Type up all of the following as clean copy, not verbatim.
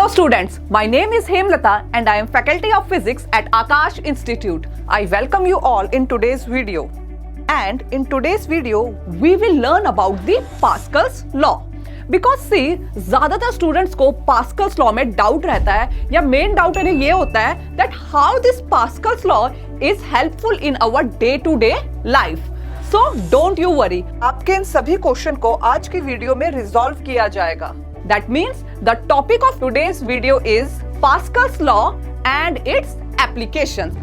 Hello students, my name is Hemlata and I am Faculty of Physics at Akash Institute. I welcome you all in today's video. And in today's video, we will learn about the Pascal's law. Because see, ज़्यादातर students को Pascal's law में doubt रहता है या main doubt इन्हें ये होता है that how this Pascal's law is helpful in our day-to-day life. So don't you worry, आपके इन सभी क्वेश्चन को आज की वीडियो में रिजॉल्व किया जाएगा. That means the topic of today's video is Pascal's law and its applications.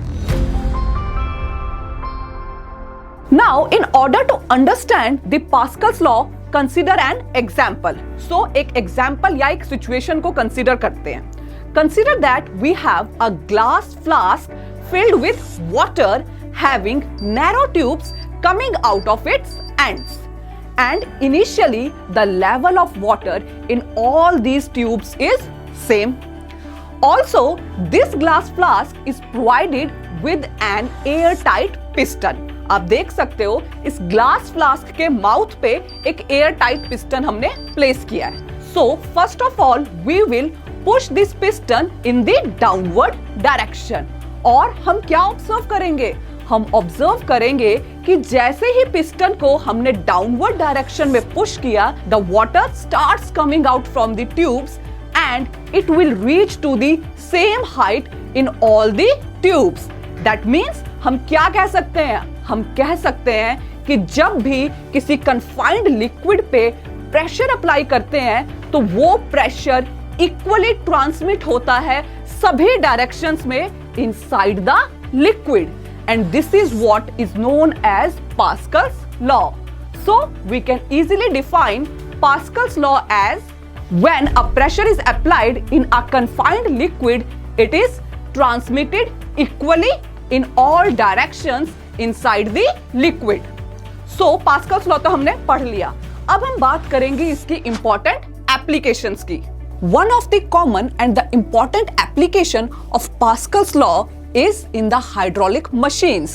Now, in order to understand the Pascal's law, consider an example. So, एक example या एक situation को consider करते हैं. Consider that we have a glass flask filled with water having narrow tubes coming out of its ends. And initially, the level of water in all these tubes is same. Also, this glass flask is provided with an airtight piston. आप देख सकते हो इस glass flask के mouth पे एक air tight piston हमने place किया है. So first of all we will push this piston in the downward direction. और हम क्या ऑब्जर्व करेंगे? हम ऑब्जर्व करेंगे कि जैसे ही पिस्टन को हमने डाउनवर्ड डायरेक्शन में पुश किया, the water starts coming out from the tubes and it will reach to the same height in all the tubes. That means हम क्या कह सकते हैं? हम कह सकते हैं कि जब भी किसी कन्फाइंड लिक्विड पे प्रेशर अप्लाई करते हैं तो वो प्रेशर इक्वली ट्रांसमिट होता है सभी डायरेक्शंस में inside the liquid. And this is what is known as Pascal's law. So we can easily define Pascal's law as when a pressure is applied in a confined liquid, it is transmitted equally in all directions inside the liquid. So Pascal's law तो हमने पढ़ लिया. अब हम बात करेंगे इसकी important applications की. One of the common and the important application of Pascal's law is in the hydraulic machines.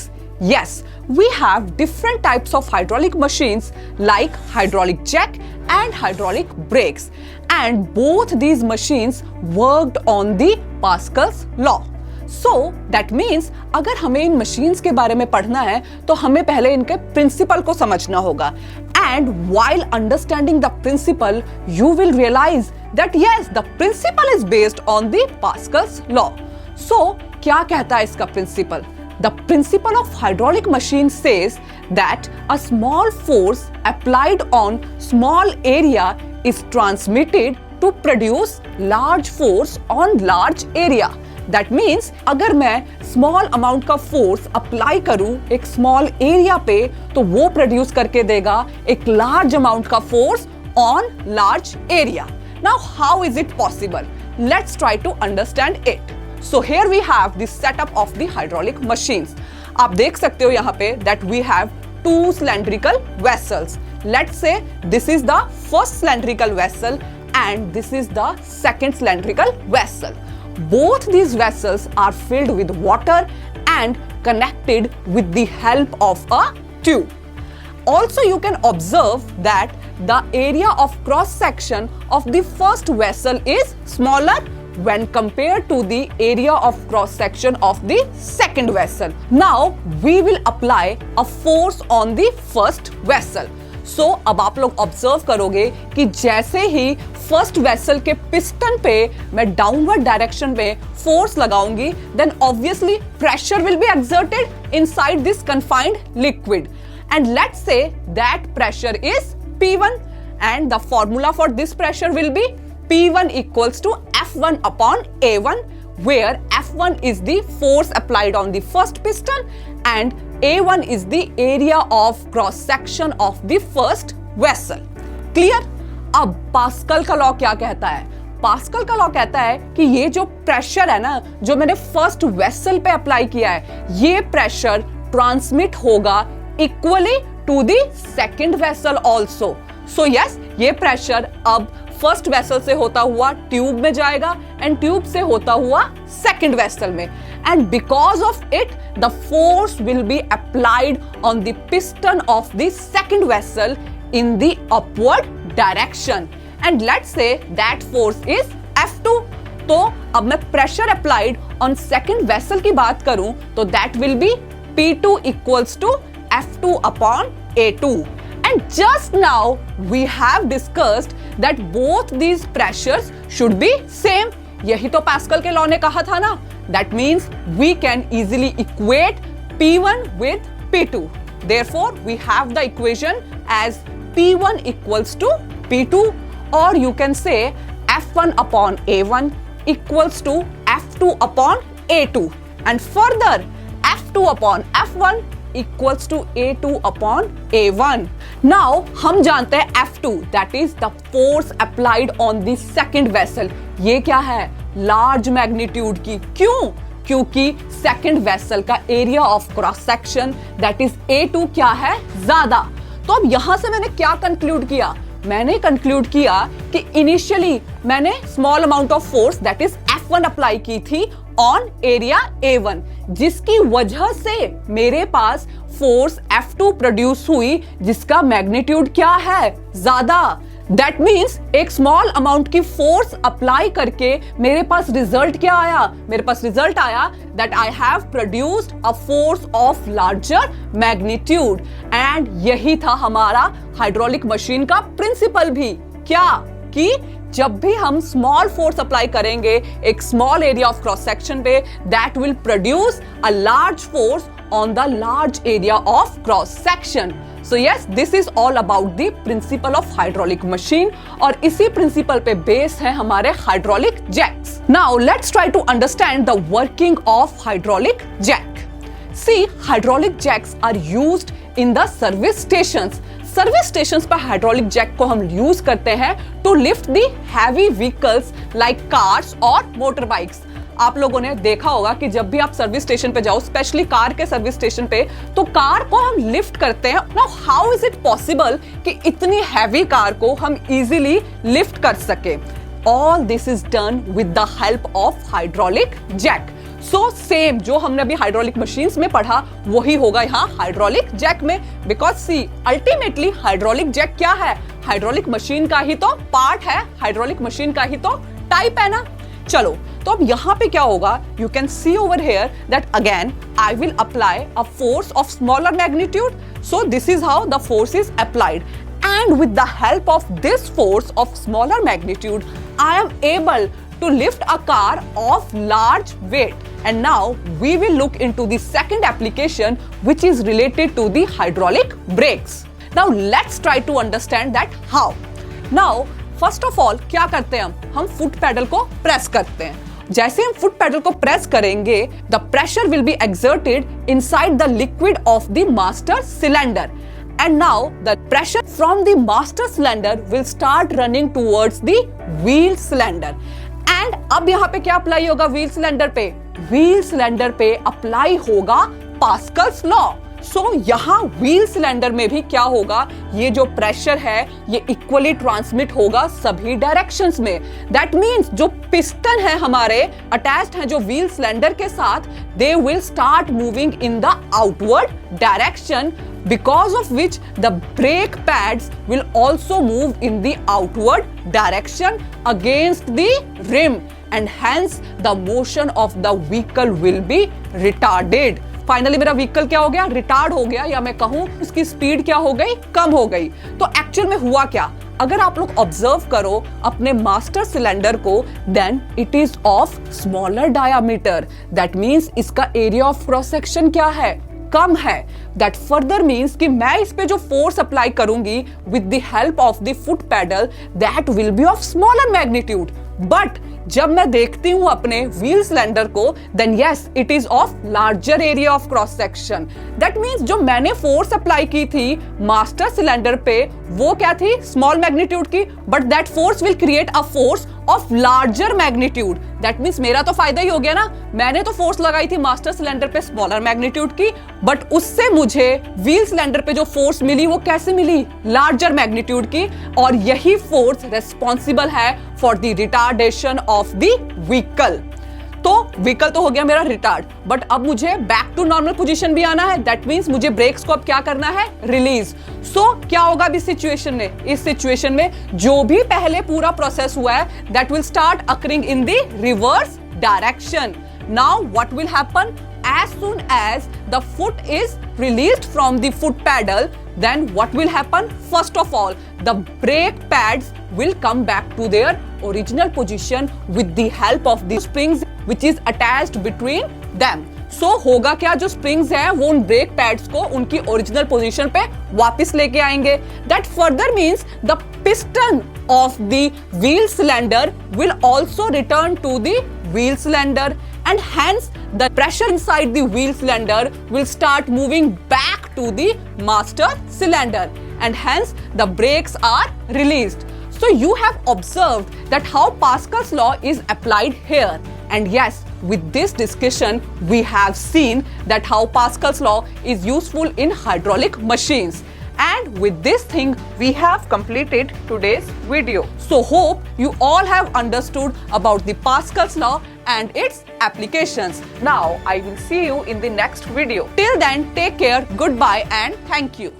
Yes, we have different types of hydraulic machines like hydraulic jack and hydraulic brakes, and both these machines worked on the Pascal's law. So that means अगर हमें इन machines के बारे में पढ़ना है तो हमें पहले इनके principle को समझना होगा. And while understanding the principle, you will realize that yes, the principle is based on the Pascal's law. So क्या कहता है इसका principal? The principle of hydraulic machine says that a small force applied on small area is transmitted to produce large force on large area. That means अगर मैं small amount का force apply करूं एक small area पे तो वो produce करके देगा एक large amount का force on large area. Now how is it possible? Let's try to understand it. So here we have the setup of the hydraulic machines. आप देख सकते हो यहाँ पे that we have two cylindrical vessels. Let's say this is the first cylindrical vessel and this is the second cylindrical vessel. Both these vessels are filled with water and connected with the help of a tube. Also, you can observe that the area of cross section of the first vessel is smaller when compared to the area of cross section of the second vessel. Now we will apply a force on the first vessel. So अब आप लोग observe करोगे कि जैसे ही first vessel के piston पे मैं downward direction में फोर्स लगाऊंगी, then obviously pressure will be exerted inside this confined liquid. And let's say that pressure is P1 and the formula for this pressure will be P1 equals to F1 upon A1, where F1 is the force applied on the first piston and A1 is the area of cross section of the first vessel. Clear? अब pascal का law क्या कहता है? Pascal का law कहता है कि ये जो प्रेशर है ना, जो मैंने फर्स्ट वेसल पे अप्लाई किया है, ये प्रेशर ट्रांसमिट होगा equally to the second vessel also. So yes, ये प्रेशर अब फर्स्ट वेसल से होता हुआ ट्यूब में जाएगा एंड ट्यूब से होता हुआ सेकंड वेसल में, and because of it the force will be applied on the piston of the second vessel in the upward direction, and let's say that force is F2. अब मैं pressure applied on second vessel की बात करूं तो that will be P2 equals to F2 upon A2. And just now we have discussed that both these pressures should be same. यही तो pascal के law ने कहा था ना. That means we can easily equate P1 with P2. Therefore, we have the equation as P1 equals to P2, or you can say F1 upon A1 equals to F2 upon A2. And further, F2 upon F1 equals to A2 upon A1. Now हम जानते हैं F2, that is the force applied on the second vessel. ये क्या है? Large magnitude की. क्यों? क्योंकि second vessel का area of cross section that is A2 क्या है? ज्यादा. तो अब यहां से मैंने क्या कंक्लूड किया? मैंने कंक्लूड किया कि इनिशियली मैंने small amount of force that is F1 apply की थी ऑन एरिया A1, जिसकी वजह से मेरे पास फोर्स F2 प्रोड्यूस हुई जिसका मैग्नीट्यूड क्या है? ज्यादा. दैट मीन्स एक स्मॉल अमाउंट की फोर्स अप्लाई करके मेरे पास रिजल्ट क्या आया? मेरे पास रिजल्ट आया that I have produced a force of larger magnitude. And यही था हमारा हाइड्रोलिक मशीन का प्रिंसिपल भी. क्या? कि जब भी हम स्मॉल फोर्स अप्लाई करेंगे एक small area of cross section पे, that will produce a large force on the large area of cross section. So yes, this is all about the principle of hydraulic machine और इसी principle पे base है हमारे hydraulic jacks. Now let's try to understand the working of hydraulic jack. See, hydraulic jacks are used in the service stations. Service stations पर hydraulic jack को हम use करते हैं to lift the heavy vehicles like cars और motor bikes. आप लोगों ने देखा होगा कि जब भी आप सर्विस स्टेशन पे जाओ, स्पेशली कार के सर्विस स्टेशन पे, तो कार को हम लिफ्ट करते हैं. Now how is it possible कि इतनी हैवी कार को हम इजीली लिफ्ट कर सके? All this is done with the help of hydraulic jack. So same जो हमने अभी हाइड्रोलिक मशीन्स में पढ़ा वही होगा यहाँ हाइड्रोलिक जैक में. Because see ultimately hydraulic jack क्या है? हाइड्रोलिक मशीन का ही तो पार्ट है, हाइड्रोलिक मशीन का ही तो टाइप है ना. चलो, तो अब यहाँ पे क्या होगा? You can see over here that again I will apply a force of smaller magnitude. So this is how the force is applied. And with the help of this force of smaller magnitude, I am able to lift a car of large weight. And now we will look into the second application, which is related to the hydraulic brakes. Now let's try to understand that how. Now first of all क्या करते हैं हम foot pedal को press करते हैं. जैसे हम foot pedal को प्रेस करेंगे, the pressure will be exerted inside the liquid of the master cylinder. And now the pressure from the master cylinder will start running towards the wheel cylinder. And अब यहाँ पे क्या apply होगा wheel cylinder पे? Wheel cylinder पे apply होगा Pascal's law. सो यहाँ wheel cylinder में भी क्या होगा? ये जो प्रेशर है ये इक्वली ट्रांसमिट होगा सभी डायरेक्शंस में. दैट मीन्स जो पिस्टन है हमारे अटैच्ड है जो व्हील सिलेंडर के साथ, they will start moving in the outward direction, because of which the brake pads will also move in the outward direction against the rim, and hence the motion of the vehicle will be retarded. Finally मेरा vehicle क्या हो गया? Retard हो गया, या मैं कहूं उसकी स्पीड क्या हो गई? कम हो गई. तो एक्चुअल में हुआ क्या? अगर आप लोग ऑब्जर्व करो अपने मास्टर सिलेंडर को, then it is of smaller diameter. That means इसका एरिया ऑफ क्रॉस सेक्शन क्या है? कम है. दैट फर्दर मीन्स कि मैं इस पे जो फोर्स अप्लाई करूंगी with the help of the foot pedal, that will be of smaller magnitude. But जब मैं देखती हूं अपने व्हील सिलेंडर को, then yes it is of larger area of cross section. That means जो मैंने फोर्स अप्लाई की थी मास्टर सिलेंडर पे वो क्या थी? स्मॉल मैग्नीट्यूड की. But that force will create a force of larger magnitude. That means मेरा तो फायदा ही हो गया ना. मैंने तो फोर्स लगाई थी मास्टर सिलेंडर पे स्मॉलर मैग्नीट्यूड की, बट उससे मुझे व्हील सिलेंडर पे जो फोर्स मिली वो कैसे मिली? लार्जर मैग्नीट्यूड की. और यही फोर्स रेस्पॉन्सिबल है for the retardation of the vehicle. तो व्हीकल तो हो गया मेरा रिटार्ड, बट अब मुझे बैक टू नॉर्मल पोजीशन भी आना है. दैट मीन्स मुझे ब्रेक्स को अब क्या करना है? रिलीज. सो क्या होगा इस सिचुएशन में? इस सिचुएशन में जो भी पहले पूरा प्रोसेस हुआ है that will start occurring in the reverse direction. Now what will happen? As soon as the foot is released from the foot pedal, then what will happen? First of all, the brake pads will come back to their original position with the help of the springs which is attached between them. So होगा क्या, जो springs है वो उन brake pads को उनकी original position पे वापस लेके आएंगे. That further means the piston of the wheel cylinder will also return to the wheel cylinder, and hence the pressure inside the wheel cylinder will start moving back to the master cylinder, and hence the brakes are released. So you have observed that how Pascal's law is applied here. And yes, with this discussion, we have seen that how Pascal's law is useful in hydraulic machines. And with this thing, we have completed today's video. So hope you all have understood about the Pascal's law and its applications. Now I will see you in the next video. Till then, take care, goodbye and thank you.